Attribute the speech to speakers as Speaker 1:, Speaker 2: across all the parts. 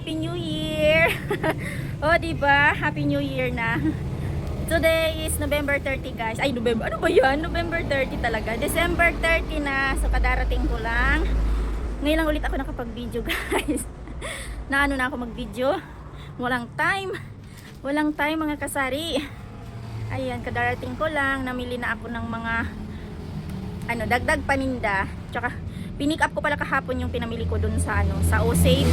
Speaker 1: Happy New Year! O, diba? Happy New Year na. Today is November 30, guys. Ay, November. Ano ba yan? November 30 talaga. December 30 na. So, kadarating ko lang. Ngayon lang ulit ako nakapag-video, guys. Na ano na ako mag-video. Walang time. Walang time, mga kasari. Ayan, kadarating ko lang. Namili na ako ng mga dagdag paninda. Tsaka, pinick up ko pala kahapon yung pinamili ko dun sa sa O-Save.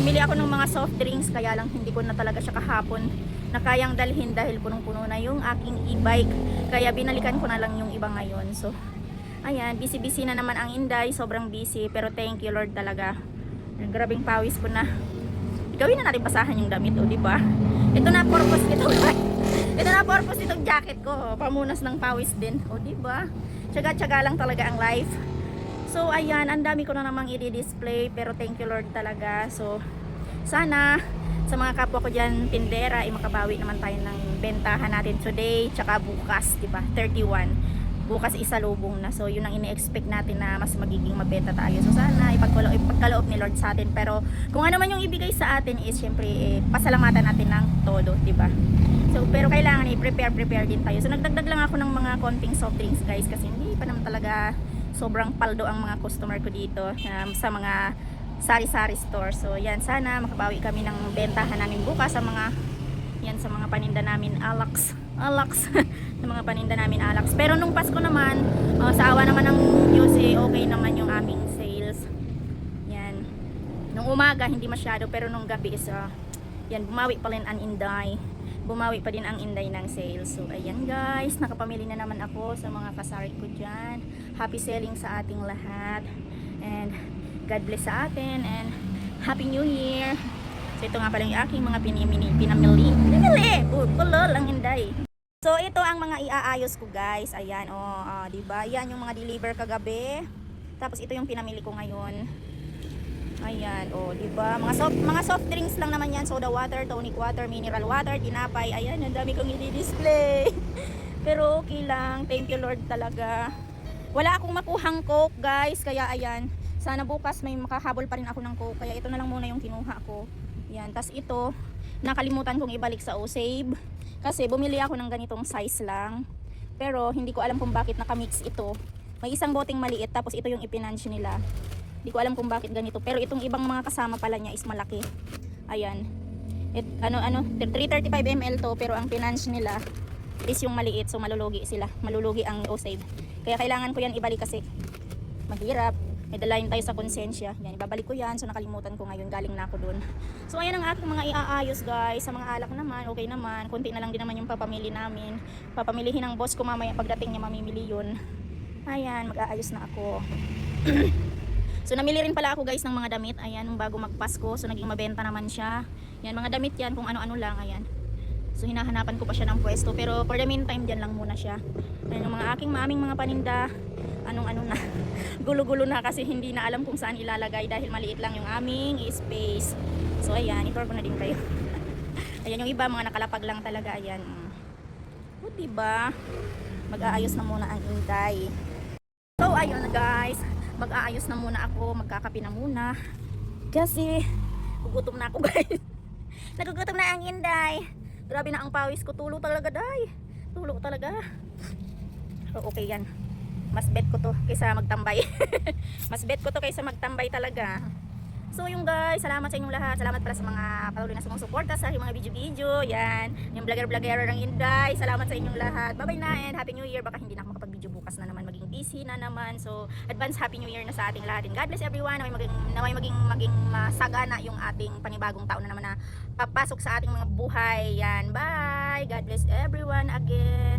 Speaker 1: Namili ako ng mga soft drinks, kaya lang hindi ko na talaga siya kahapon na kayang dalhin dahil punong-puno na yung aking e-bike. Kaya binalikan ko na lang yung iba ngayon. So, ayan, busy-busy na naman ang Inday. Sobrang busy, pero thank you Lord talaga. Grabing pawis ko na. Gawin na natin basahan yung damit, di ba? Ito na purpose nito. Ito na purpose nitong jacket ko. Pamunas ng pawis din, di ba? Tsaga-tsaga lang talaga ang life. So ayan, ang dami ko na namang i-display, pero thank you Lord talaga. So sana sa mga kapwa ko dyan tindera, makabawi naman tayo ng bentahan natin today, tsaka bukas, diba? 31. Bukas isalubong na. So yun ang ini-expect natin na mas magiging mabenta tayo. So sana ipagkaloob ni Lord sa atin. Pero kung ano man yung ibigay sa atin is syempre pasalamatan natin ng todo, diba? So pero kailangan prepare din tayo. So nagdagdag lang ako ng mga konting soft drinks, guys, kasi hindi pa naman talaga sobrang paldo ang mga customer ko dito sa mga sari-sari store. So yan, sana makabawi kami ng bentahan namin bukas sa mga paninda namin alax sa mga paninda namin alax. Pero nung Pasko naman, sa awa naman ng Diyos, okay naman yung aming sales. Yan, nung umaga hindi masyado, pero nung gabi is yan, bumawi pa rin ang Inday. Bumawi pa din ang Inday ng sales. So ayan guys, nakapamili na naman ako sa mga kasari ko dyan. Happy selling sa ating lahat, and God bless sa atin, and Happy New Year. So ito nga pala yung aking mga pinamili. Kulol ang Inday. So ito ang mga iaayos ko, guys. Ayan, diba? Yan yung mga deliver kagabi. Tapos ito yung pinamili ko ngayon. Ayan, diba? Mga soft drinks lang naman yan. Soda water, tonic water, mineral water, tinapay. Ayan, ang dami kong i-display. Pero okay lang. Thank you Lord talaga. Wala akong makuhang Coke, guys. Kaya ayan, sana bukas may makahabol pa rin ako ng Coke. Kaya ito na lang muna yung kinuha ko. Ayan, tas ito, nakalimutan kong ibalik sa O-Save. Kasi bumili ako ng ganitong size lang. Pero hindi ko alam kung bakit nakamix ito. May isang boteng maliit, tapos ito yung ipinanch nila. Hindi ko alam kung bakit ganito. Pero itong ibang mga kasama pala niya is malaki. Ayan. 335 ml to, pero ang pinanch nila is yung maliit. So malulugi sila. Malulugi ang O-Save. Kaya kailangan ko yan ibalik kasi mahirap. May dalayan tayo sa konsensya. Yan, ibabalik ko yan. So nakalimutan ko ngayon. Galing na ako dun. So ayan ang aking mga iaayos, guys. Sa mga alak naman, okay naman. Kunti na lang din naman yung papamili namin. Papamilihin ng boss ko mamaya pagdating niya, mamimili yun. Ayan, mag-aayos na ako. So namili rin pala ako, guys, ng mga damit. Ayan, bago magpasko. So naging mabenta naman siya. Yan, mga damit yan, kung ano-ano lang. Ayan. So hinahanapan ko pa siya ng pwesto. Pero for the meantime, dyan lang muna siya. Ayan, yung mga aming mga paninda, anong-ano na. Gulo-gulo na kasi hindi na alam kung saan ilalagay dahil maliit lang yung aming space. So ayan, itour ko na din kayo. Ayan, yung iba, mga nakalapag lang talaga. Ayan. Diba? Mag-aayos na muna ang Inday. So ayun, guys. Mag-aayos na muna ako, magkakape na muna. Kasi gugutom na ako, guys. Nagugutom na ang Inday. Grabe na ang pawis ko, tulo talaga, day. Tulo talaga. So okay yan. Mas bet ko to kaysa magtambay. Mas bet ko to kaysa magtambay talaga. So yung guys, salamat sa inyong lahat. Salamat para sa mga patuloy na sumusuporta sa mga video-video. Yan, yung vlogger ng Inday. Salamat sa inyong lahat. Bye-bye na and Happy New Year. Baka hindi na ako makapag-video bukas na naman. Maging busy na naman. So advance Happy New Year na sa ating lahat. And God bless everyone. Naway maging masagana yung ating panibagong taon na naman na papasok sa ating mga buhay. Yan, bye. God bless everyone again.